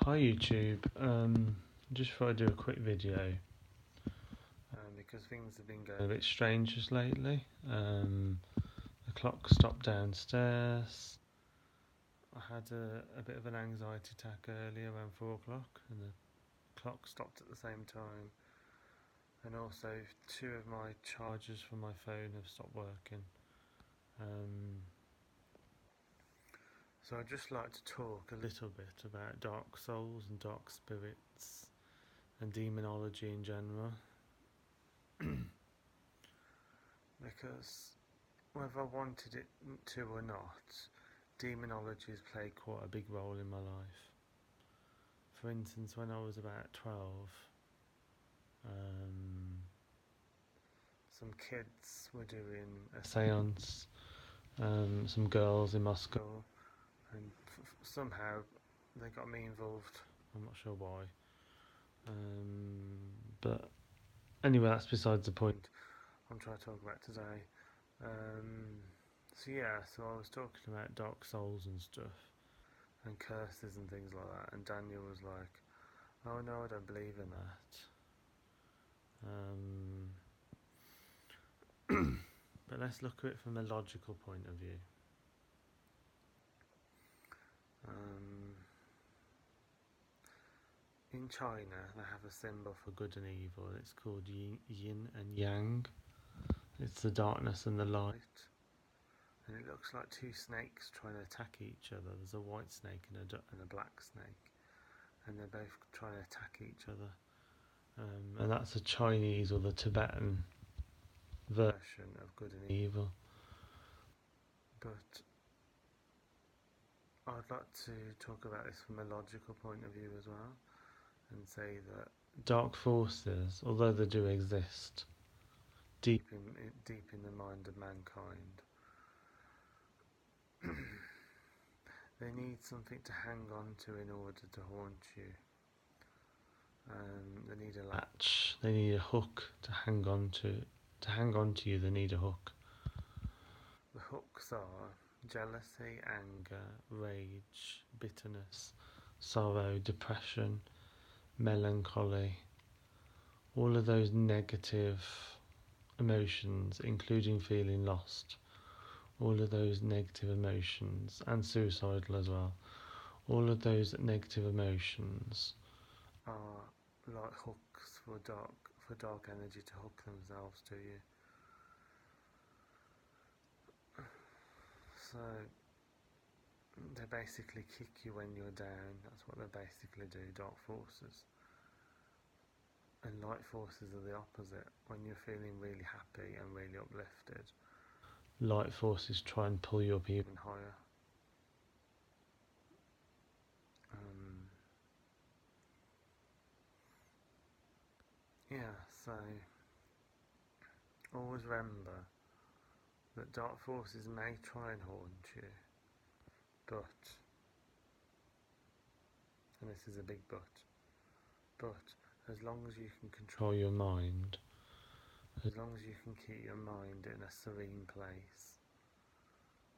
Hi YouTube, just thought I'd do a quick video because things have been going a bit strange just lately. The clock stopped downstairs. I had a bit of an anxiety attack earlier around 4 o'clock and the clock stopped at the same time, and also 2 of my chargers for my phone have stopped working. So I'd just like to talk a little bit about dark souls and dark spirits and demonology in general. Because whether I wanted it to or not, demonology has played quite a big role in my life. For instance, when I was about 12, some kids were doing a seance, some girls in my school, and somehow they got me involved. I'm not sure why. But anyway, that's besides the point I'm trying to talk about today. So I was talking about dark souls and stuff, and curses and things like that, and Daniel was like, "Oh no, I don't believe in that." But let's look at it from a logical point of view. In China, they have a symbol for good and evil. It's called yin and yang. It's the darkness and the light. And it looks like two snakes trying to attack each other. There's a white snake and a black snake, and they're both trying to attack each other. And that's the Chinese or the Tibetan version of good and evil. But I'd like to talk about this from a logical point of view as well, and say that dark forces, although they do exist deep in the mind of mankind, they need something to hang on to in order to haunt you. They need a latch, they need a hook to hang on to. To hang on to you, they need a hook. The hooks are jealousy, anger, rage, bitterness, sorrow, depression, melancholy, all of those negative emotions, including feeling lost. All of those negative emotions, and suicidal as well, all of those negative emotions are like hooks for dark energy to hook themselves to you. So they basically kick you when you're down. That's what they basically do, dark forces. And light forces are the opposite. When you're feeling really happy and really uplifted, light forces try and pull you up even higher. So always remember that dark forces may try and haunt you, but, and this is a big but as long as you can control your mind, as long as you can keep your mind in a serene place,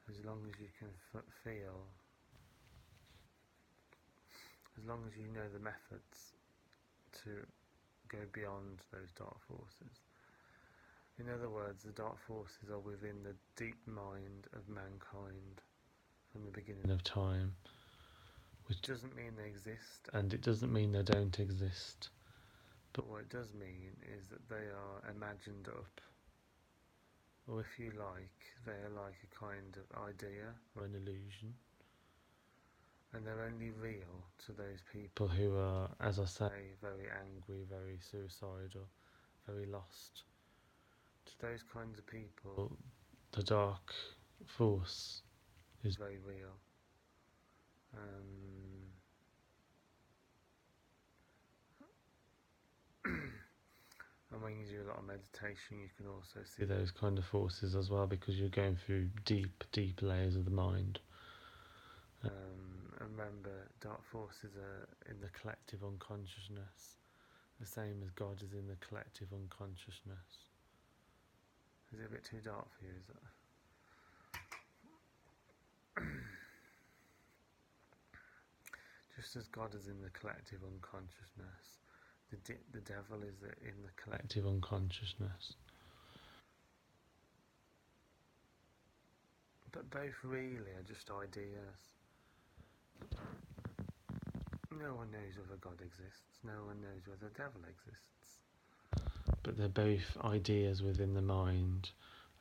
as long as you can feel, as long as you know the methods to go beyond those dark forces. In other words, the dark forces are within the deep mind of mankind from the beginning of time, which doesn't mean they exist, and it doesn't mean they don't exist. But what it does mean is that they are imagined up, or if you like, they are like a kind of idea or an illusion, and they're only real to those people who are, as I say, very angry, very suicidal, very lost. To those kinds of people, the dark force is very real. And when you do a lot of meditation, you can also see those kind of forces as well, because you're going through deep layers of the mind. And remember, dark forces are in the collective unconsciousness, the same as God is in the collective unconsciousness. Is it a bit too dark for you, is it? Just as God is in the collective unconsciousness, the devil is in the collective unconsciousness. But both really are just ideas. No one knows whether God exists, no one knows whether the devil exists. But they're both ideas within the mind,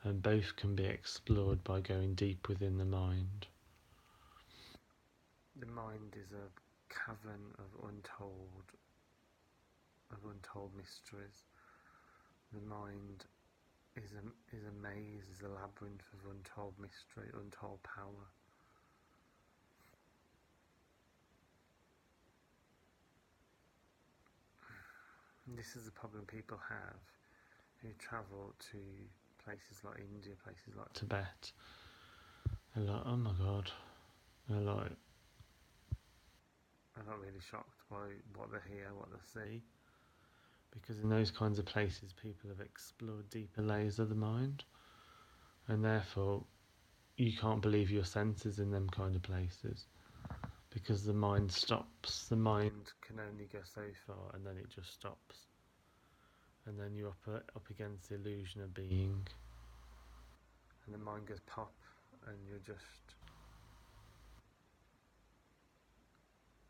and both can be explored by going deep within the mind. The mind is a cavern of untold mysteries. The mind is a maze, is a labyrinth of untold mystery, untold power. And this is the problem people have who travel to places like India, places like Tibet. They're like, oh my God. They're like, I'm not really shocked by what they hear, what they see. Because in those kinds of places, people have explored deeper layers of the mind. And therefore, you can't believe your senses in them kind of places. Because the mind stops. The mind can only go so far, and then it just stops. And then you're up against the illusion of being. And the mind goes pop, and you're just...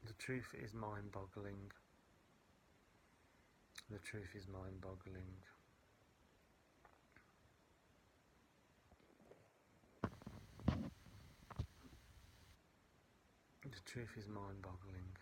The truth is mind-boggling. The truth is mind-boggling. The truth is mind-boggling.